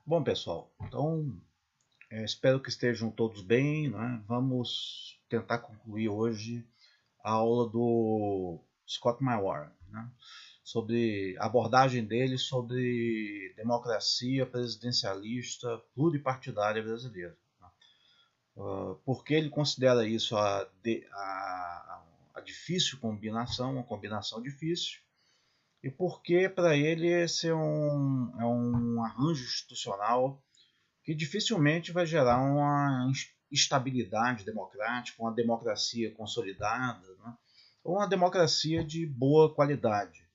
Bom, pessoal, então espero que estejam todos bem, né? Vamos tentar concluir hoje a aula do Scott Maior, né? Sobre a abordagem dele sobre democracia presidencialista pluripartidária brasileira. Né? Por que ele considera isso a difícil combinação, uma combinação difícil, e por que para ele esse é um arranjo institucional que dificilmente vai gerar uma estabilidade democrática, uma democracia consolidada, né? Ou uma democracia de boa qualidade,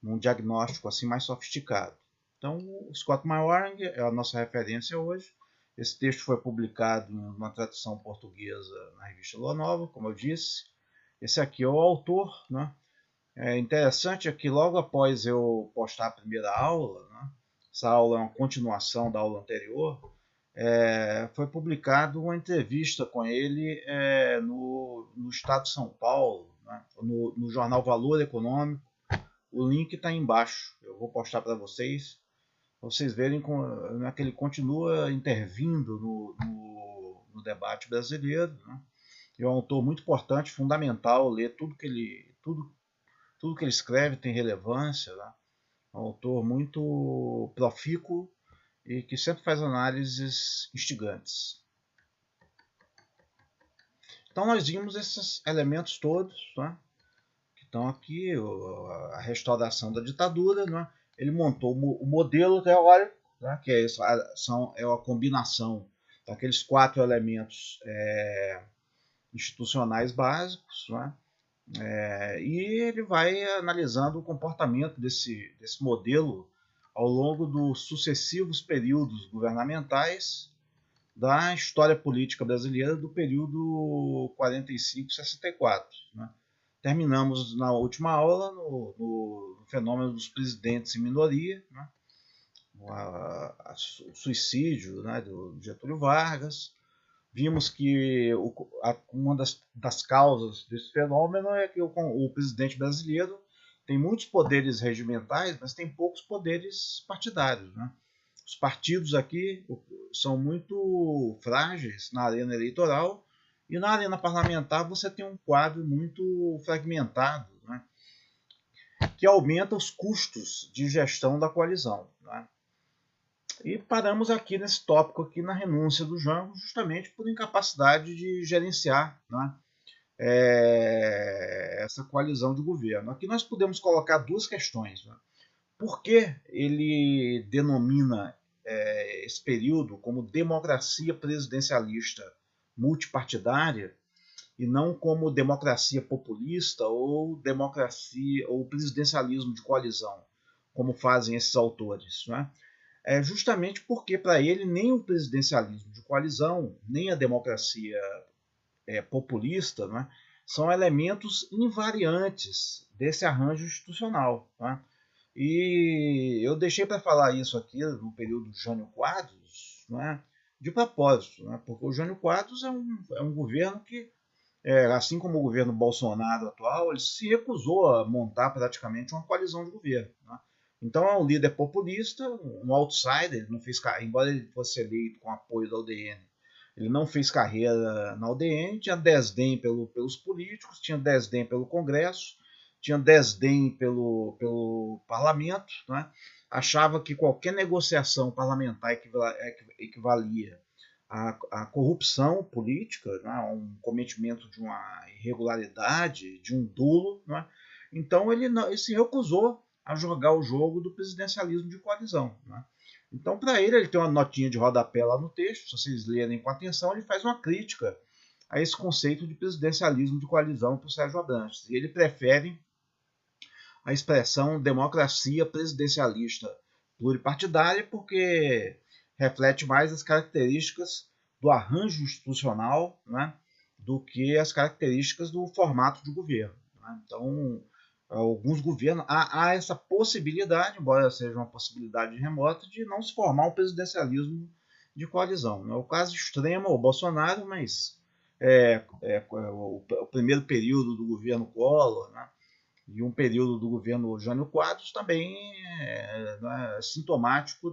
num diagnóstico assim mais sofisticado. Então, o Scott Maiorg é a nossa referência hoje. Esse texto foi publicado em uma tradução portuguesa na revista Lua Nova, como eu disse. Esse aqui é o autor, né? É interessante é que logo após eu postar a primeira aula, né? Essa aula é uma continuação da aula anterior, foi publicado uma entrevista com ele no Estado de São Paulo, né? no jornal Valor Econômico. O link está embaixo, eu vou postar para vocês verem como que ele continua intervindo no debate brasileiro. Né? É um autor muito importante, fundamental, ler tudo que ele escreve tem relevância. Né? É um autor muito profícuo e que sempre faz análises instigantes. Então nós vimos esses elementos todos, né, que estão aqui, a restauração da ditadura, né, ele montou o modelo teórico, né, que é a combinação daqueles 4 elementos institucionais básicos, né, e ele vai analisando o comportamento desse modelo ao longo dos sucessivos períodos governamentais da história política brasileira do período 45-64. Né? Terminamos na última aula no fenômeno dos presidentes em minoria, né? O suicídio, né, do Getúlio Vargas. Vimos que uma das causas desse fenômeno é que o presidente brasileiro tem muitos poderes regimentais, mas tem poucos poderes partidários. Né? Os partidos aqui são muito frágeis na arena eleitoral e na arena parlamentar você tem um quadro muito fragmentado, né, que aumenta os custos de gestão da coalizão. Né. E paramos aqui nesse tópico aqui na renúncia do Jango, justamente por incapacidade de gerenciar, né, essa coalizão de governo. Aqui nós podemos colocar duas questões. Né. Por que ele denomina esse período como democracia presidencialista multipartidária e não como democracia populista ou democracia ou presidencialismo de coalizão, como fazem esses autores? Né? É justamente porque para ele nem o presidencialismo de coalizão nem a democracia populista, né, são elementos invariantes desse arranjo institucional. Né? E eu deixei para falar isso aqui no período de Jânio Quadros, né, de propósito, né, porque o Jânio Quadros é um governo que, assim como o governo Bolsonaro atual, ele se recusou a montar praticamente uma coalizão de governo. Né. Então é um líder populista, um outsider, ele não fez, embora ele fosse eleito com apoio da UDN, ele não fez carreira na UDN, tinha desdém pelos políticos, tinha desdém pelo Congresso, tinha desdém pelo parlamento, né? Achava que qualquer negociação parlamentar equivalia à corrupção política, né? A um cometimento de uma irregularidade, de um dolo. Né? Então ele se recusou a jogar o jogo do presidencialismo de coalizão. Né? Então, para ele tem uma notinha de rodapé lá no texto, se vocês lerem com atenção, ele faz uma crítica a esse conceito de presidencialismo de coalizão para o Sérgio Abrantes. E ele prefere a expressão democracia presidencialista pluripartidária porque reflete mais as características do arranjo institucional, né, do que as características do formato de governo. Né? Então, alguns governos, há essa possibilidade, embora seja uma possibilidade remota, de não se formar um presidencialismo de coalizão. Né? O caso extremo é o Bolsonaro, mas o primeiro período do governo Collor, né? E um período do governo Jânio Quadros também é sintomático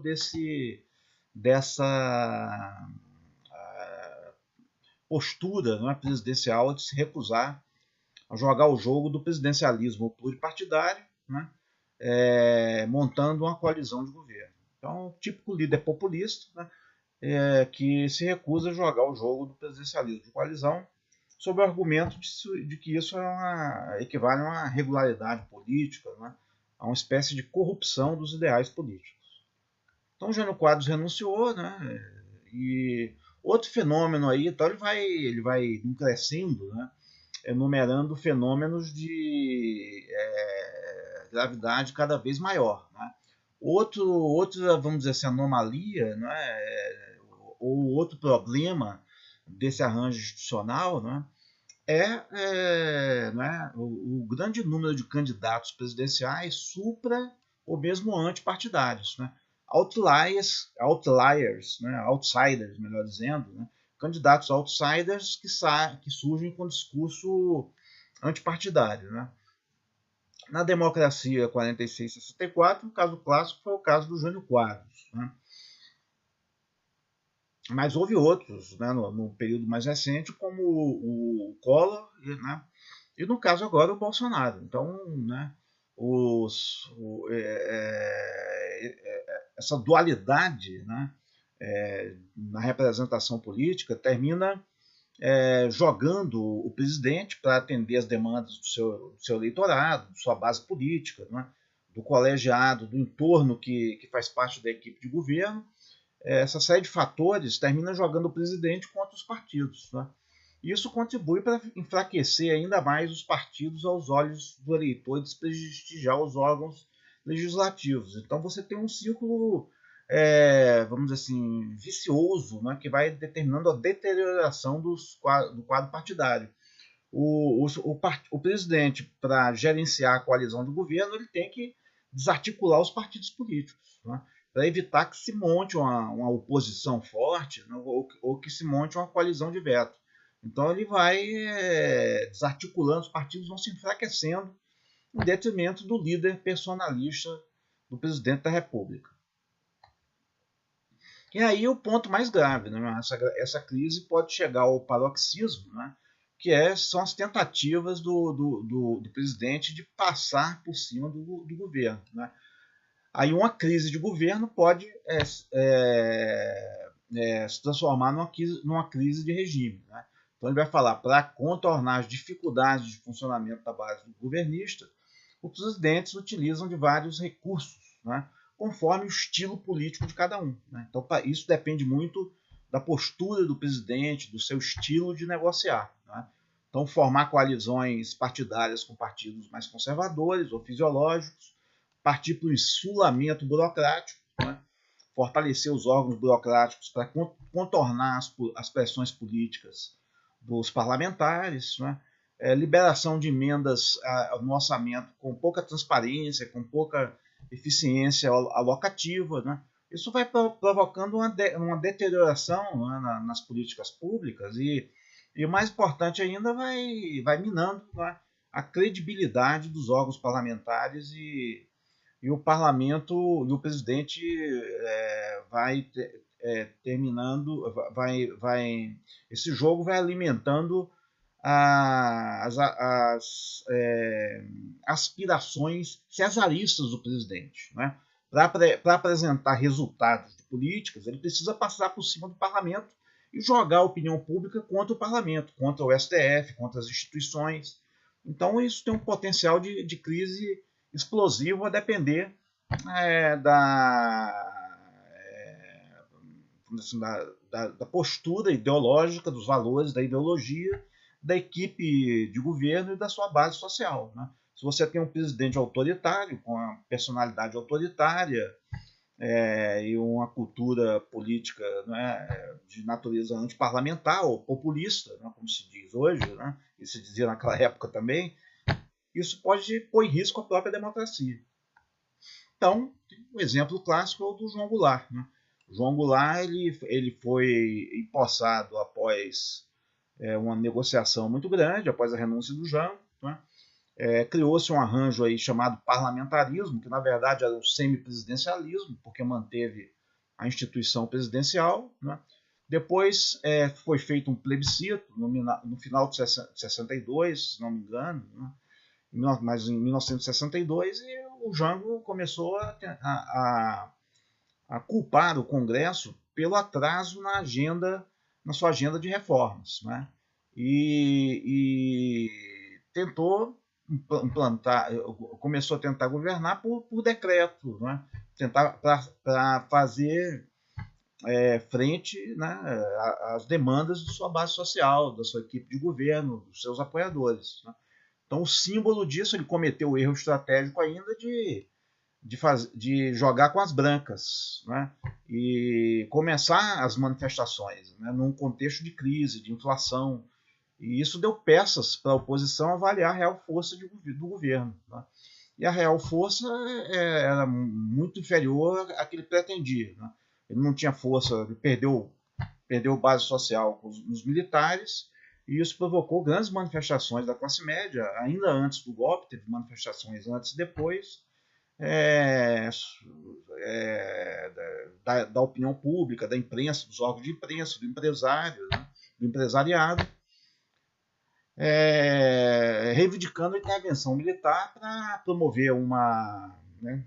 dessa postura, não é, presidencial de se recusar a jogar o jogo do presidencialismo pluripartidário, né, montando uma coalizão de governo. Então, o típico líder populista, né, que se recusa a jogar o jogo do presidencialismo de coalizão sob o argumento de que isso equivale a uma regularidade política, né, a uma espécie de corrupção dos ideais políticos. Então, Jânio Quadros renunciou, né, e outro fenômeno aí, então ele vai crescendo, né, enumerando fenômenos de gravidade cada vez maior. Né? Outra, vamos dizer assim, anomalia, né, ou outro problema desse arranjo institucional, né, né, o grande número de candidatos presidenciais supra ou mesmo antipartidários. Né? Outliers, né, outsiders, melhor dizendo, né, candidatos outsiders que surgem com discurso antipartidário. Né? Na democracia 46-64, o caso clássico foi o caso do Jânio Quadros. Né? Mas houve outros, né, no período mais recente, como o Collor, né, e no caso agora o Bolsonaro. Então, né, essa dualidade, né, na representação política termina jogando o presidente para atender as demandas do seu eleitorado, de sua base política, né, do colegiado, do entorno que faz parte da equipe de governo. Essa série de fatores termina jogando o presidente contra os partidos. Né? Isso contribui para enfraquecer ainda mais os partidos aos olhos do eleitor e desprestigiar os órgãos legislativos. Então você tem um círculo, vamos dizer assim, vicioso, né, que vai determinando a deterioração do quadro partidário. O presidente, para gerenciar a coalizão de governo, ele tem que desarticular os partidos políticos, né, para evitar que se monte uma oposição forte, né, ou que se monte uma coalizão de veto. Então ele vai desarticulando, os partidos vão se enfraquecendo em detrimento do líder personalista do presidente da República. E aí o ponto mais grave, né? Essa crise pode chegar ao paroxismo, né? Que são as tentativas do presidente de passar por cima do governo. Né? Aí uma crise de governo pode se transformar numa crise de regime. Né? Então ele vai falar, para contornar as dificuldades de funcionamento da base governista, os presidentes utilizam de vários recursos, né, conforme o estilo político de cada um. Né? Então isso depende muito da postura do presidente, do seu estilo de negociar. Né? Então formar coalizões partidárias com partidos mais conservadores ou fisiológicos, partir para o insulamento burocrático, né? Fortalecer os órgãos burocráticos para contornar as pressões políticas dos parlamentares, né? Liberação de emendas no orçamento com pouca transparência, com pouca eficiência alocativa. Né? Isso vai provocando uma deterioração, né, nas políticas públicas e o mais importante ainda, vai minando, né, a credibilidade dos órgãos parlamentares e o parlamento e o presidente vai terminando, esse jogo vai alimentando as aspirações cesaristas do presidente. Né? Para apresentar resultados de políticas, ele precisa passar por cima do parlamento e jogar a opinião pública contra o parlamento, contra o STF, contra as instituições. Então isso tem um potencial de crise explosivo a depender da postura ideológica, dos valores da ideologia, da equipe de governo e da sua base social. Né? Se você tem um presidente autoritário, com uma personalidade autoritária e uma cultura política, né, de natureza antiparlamentar ou populista, né, como se diz hoje, né, e se dizia naquela época também, isso pode pôr em risco a própria democracia. Então, o exemplo clássico é o do João Goulart. Né? O João Goulart ele foi empossado após uma negociação muito grande, após a renúncia do Jango. Né? Criou-se um arranjo aí chamado parlamentarismo, que na verdade era o semipresidencialismo, porque manteve a instituição presidencial, né? Depois foi feito um plebiscito no final de 62, se não me engano, né? Mas em 1962, e o Jango começou a culpar o Congresso pelo atraso na sua agenda de reformas, né? E tentou começou a tentar governar por decreto, né? Tentar para fazer frente, né, às demandas de sua base social, da sua equipe de governo, dos seus apoiadores, né? Então, o símbolo disso, ele cometeu o erro estratégico ainda de jogar com as brancas, né? E começar as manifestações, né, num contexto de crise, de inflação. E isso deu peças para a oposição avaliar a real força do governo, né? E a real força era muito inferior à que ele pretendia, né? Ele não tinha força, ele perdeu base social nos militares, e isso provocou grandes manifestações da classe média, ainda antes do golpe, teve manifestações antes e depois, da opinião pública, da imprensa, dos órgãos de imprensa, do empresário, né, do empresariado, reivindicando a intervenção militar para promover né,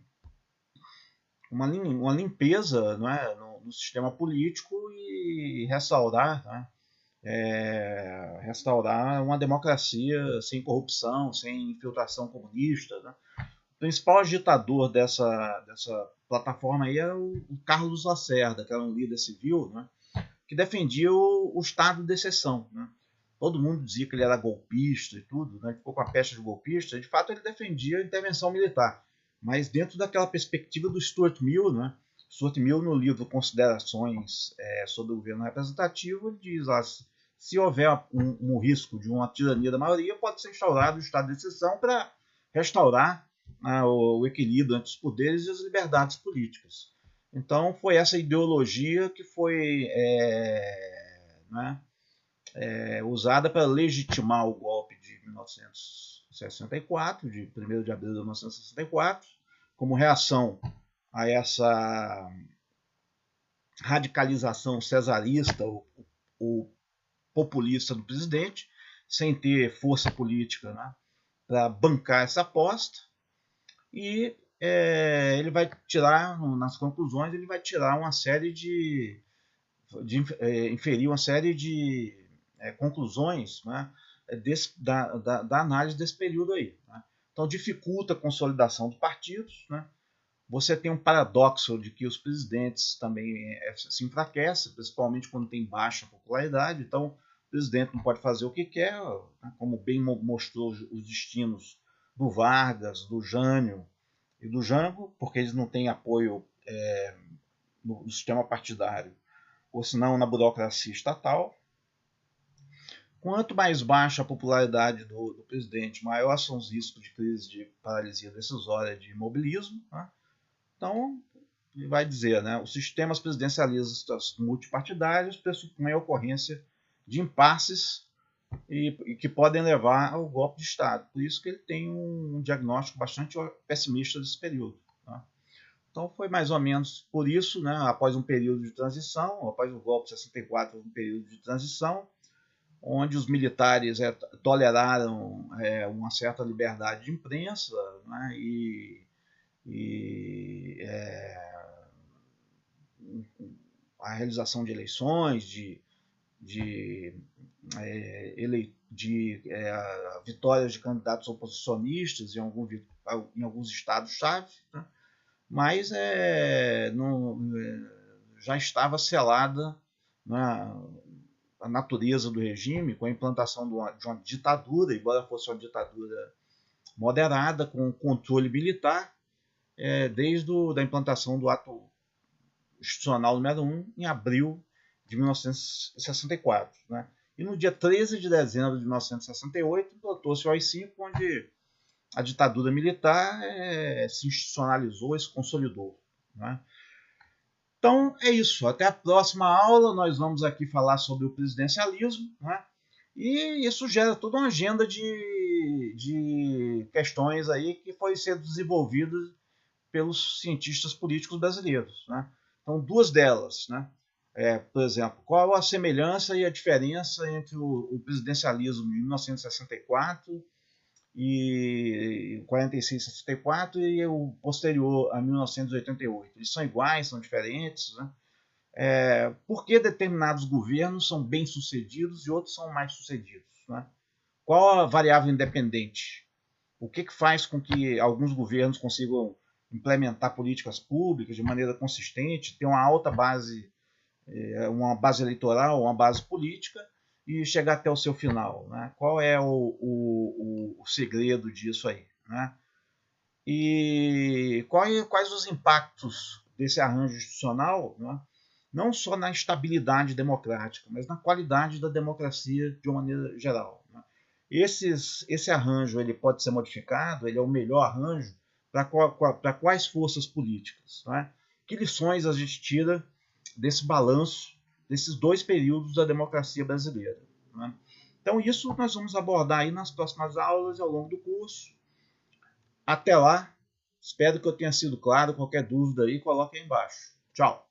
uma limpeza, né, no sistema político e restaurar, né, restaurar uma democracia sem corrupção, sem infiltração comunista, né? O principal agitador dessa plataforma aí era o Carlos Lacerda, que era um líder civil, né, que defendia o estado de exceção, né? Todo mundo dizia que ele era golpista e tudo, né? Ficou com a pecha de golpista. De fato, ele defendia a intervenção militar, mas dentro daquela perspectiva do Stuart Mill, né? Stuart Mill, no livro Considerações sobre o governo representativo, ele diz: se houver um risco de uma tirania da maioria, pode ser instaurado o estado de exceção para restaurar o equilíbrio entre os poderes e as liberdades políticas. Então, foi essa ideologia que foi né, usada para legitimar o golpe de 1964, de 1º de abril de 1964, como reação a essa radicalização cesarista ou populista do presidente, sem ter força política, né, para bancar essa aposta. E ele vai tirar, nas conclusões, ele vai tirar uma série inferir uma série de conclusões, né, da análise desse período aí, né? Então, dificulta a consolidação dos partidos, né? Você tem um paradoxo de que os presidentes também se enfraquecem, principalmente quando tem baixa popularidade. Então, o presidente não pode fazer o que quer, né? Como bem mostrou os destinos do Vargas, do Jânio e do Jango, porque eles não têm apoio no sistema partidário, ou senão na burocracia estatal. Quanto mais baixa a popularidade do presidente, maior são os riscos de crise de paralisia decisória, de imobilismo, né? Então, ele vai dizer, né, os sistemas presidencialistas multipartidários pressupõem a ocorrência de impasses e que podem levar ao golpe de Estado. Por isso que ele tem um diagnóstico bastante pessimista desse período, né? Então, foi mais ou menos por isso, né, após um período de transição, após o golpe de 64, um período de transição, onde os militares toleraram uma certa liberdade de imprensa, né, e a realização de eleições, de vitórias de candidatos oposicionistas em alguns estados-chave, né? Mas já estava selada, né, a natureza do regime com a implantação de uma ditadura, embora fosse uma ditadura moderada, com controle militar, desde a implantação do ato institucional número 1, em abril de 1964. Né? E no dia 13 de dezembro de 1968, implantou-se o AI-5, onde a ditadura militar se institucionalizou e se consolidou. Né? Então é isso. Até a próxima aula. Nós vamos aqui falar sobre o presidencialismo, né? E isso gera toda uma agenda de questões aí que foi sendo desenvolvida pelos cientistas políticos brasileiros, né? Então, duas delas, né? Por exemplo, qual a semelhança e a diferença entre o presidencialismo de 1964 e 46, 64 e o posterior a 1988? Eles são iguais, são diferentes, né? Por que determinados governos são bem-sucedidos e outros são mais-sucedidos, né? Qual a variável independente? O que faz com que alguns governos consigam implementar políticas públicas de maneira consistente, ter uma base eleitoral, uma base política e chegar até o seu final, né? Qual é o segredo disso aí, né? E quais os impactos desse arranjo institucional, né? Não só na estabilidade democrática, mas na qualidade da democracia de uma maneira geral, né? Esse arranjo ele pode ser modificado, ele é o melhor arranjo para quais forças políticas, né? Que lições a gente tira desse balanço desses dois períodos da democracia brasileira, né? Então isso nós vamos abordar aí nas próximas aulas ao longo do curso. Até lá, espero que eu tenha sido claro. Qualquer dúvida aí, coloque aí embaixo. Tchau!